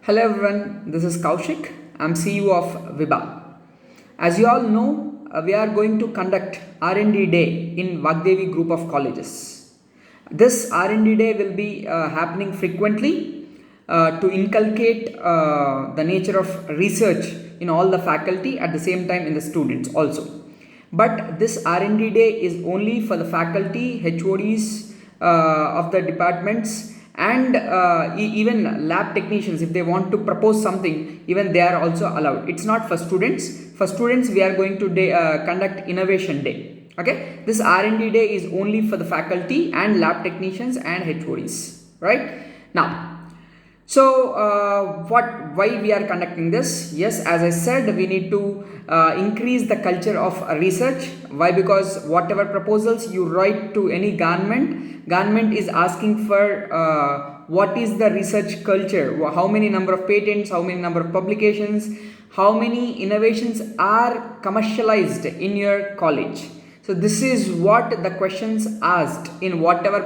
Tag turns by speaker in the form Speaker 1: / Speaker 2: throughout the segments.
Speaker 1: Hello everyone, this is Kaushik. I'm CEO of Viba. As you all know, we are going to conduct R&D Day in Vagdevi group of colleges. This R&D Day will be happening frequently to inculcate the nature of research in all the faculty, at the same time in the students also. But this R&D Day is only for the faculty, HODs of the departments, and even lab technicians. If they want to propose something, even they are also allowed. It's not for students. For students, we are going to conduct innovation day. Okay, this R&D day is only for the faculty and lab technicians and HODs, right? Now, so why we are conducting this? Yes, as I said, we need to increase the culture of research. Why? Because whatever proposals you write to any government is asking for what is the research culture, how many number of patents, how many number of publications, how many innovations are commercialized in your college. So this is what the questions asked in whatever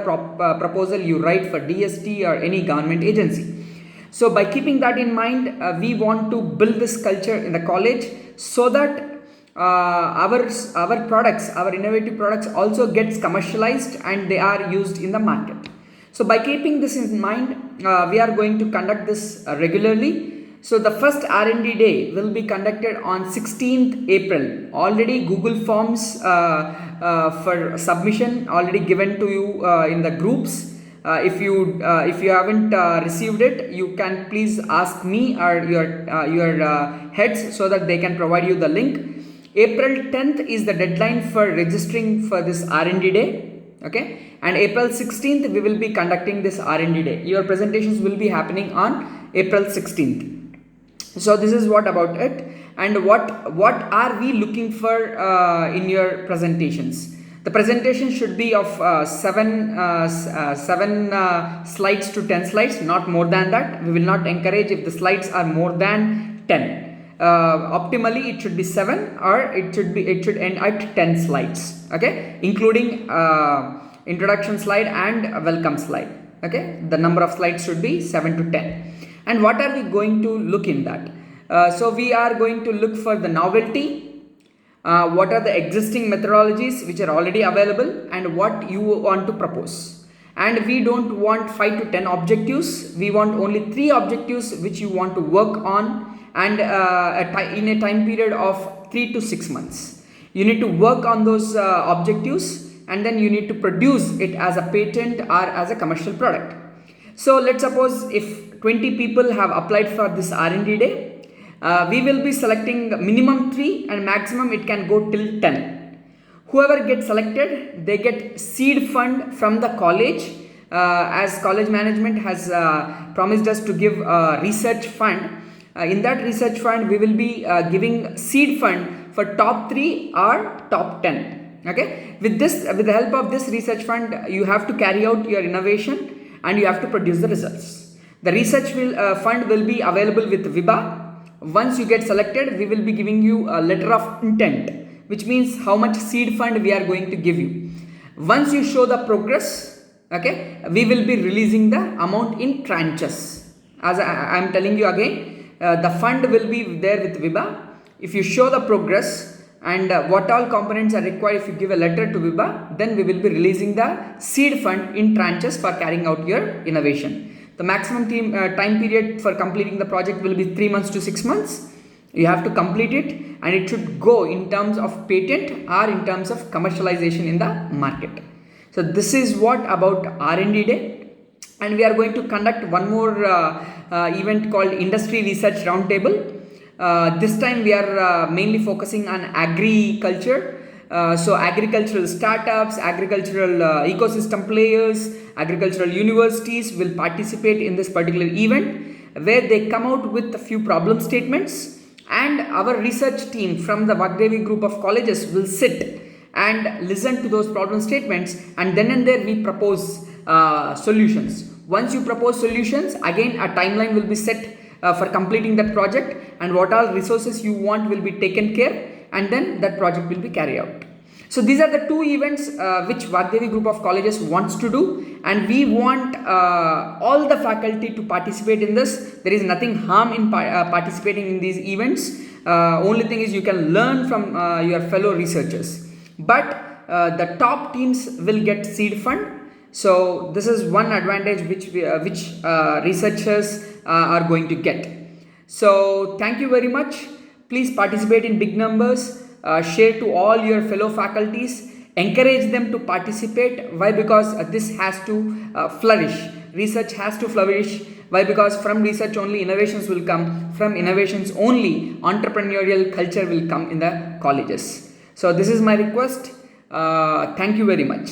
Speaker 1: proposal you write for DST or any government agency. So by keeping that in mind, we want to build this culture in the college so that our products, our innovative products also gets commercialized and they are used in the market. So by keeping this in mind, we are going to conduct this regularly. So the first R&D day will be conducted on 16th April. Already Google Forms for submission already given to you in the groups. If you haven't received it, you can please ask me or your heads so that they can provide you the link. April 10th is the deadline for registering for this R&D day. Okay, and April 16th we will be conducting this R&D day. Your presentations will be happening on April 16th. So this is what about it, and what are we looking for in your presentations. The presentation should be of 7 slides to 10 slides, not more than that. We will not encourage if the slides are more than 10. Optimally it should be 7, or it should end at 10 slides. Okay, including introduction slide and welcome slide. Okay, the number of slides should be 7 to 10. And what are we going to look in that? So we are going to look for the novelty. What are the existing methodologies which are already available, and what you want to propose. And we don't want 5 to 10 objectives. We want only 3 objectives which you want to work on, and in a time period of 3 to 6 months. You need to work on those objectives, and then you need to produce it as a patent or as a commercial product. So let's suppose if 20 people have applied for this R&D day, we will be selecting minimum 3 and maximum it can go till 10. Whoever gets selected, they get seed fund from the college, as college management has promised us to give a research fund. In that research fund, we will be giving seed fund for top 3 or top 10. Okay, with the help of this research fund, you have to carry out your innovation and you have to produce the results. The research fund will be available with Viba. Once you get selected, we will be giving you a letter of intent, which means how much seed fund we are going to give you. Once you show the progress, okay, we will be releasing the amount in tranches. As I am telling you again, the fund will be there with Viba. If you show the progress and what all components are required, if you give a letter to Viba, then we will be releasing the seed fund in tranches for carrying out your innovation. The maximum time period for completing the project will be 3 months to 6 months. You have to complete it, and it should go in terms of patent or in terms of commercialization in the market. So this is what about R&D day. And we are going to conduct one more event called Industry Research Roundtable. This time we are mainly focusing on agriculture. So agricultural startups, agricultural ecosystem players, agricultural universities will participate in this particular event, where they come out with a few problem statements, and our research team from the Vagdevi group of colleges will sit and listen to those problem statements, and then and there we propose solutions. Once you propose solutions, again a timeline will be set for completing that project, and what all resources you want will be taken care, and then that project will be carried out. So these are the two events which Vagdevi group of colleges wants to do, and we want all the faculty to participate in this. There is nothing harm in participating in these events. Only thing is you can learn from your fellow researchers. But the top teams will get seed fund. So this is one advantage which researchers are going to get. So thank you very much. Please participate in big numbers. Share to all your fellow faculties, encourage them to participate. Why? Because this has to flourish. Research has to flourish. Why? Because from research only innovations will come. From innovations only entrepreneurial culture will come in the colleges. So this is my request. Thank you very much.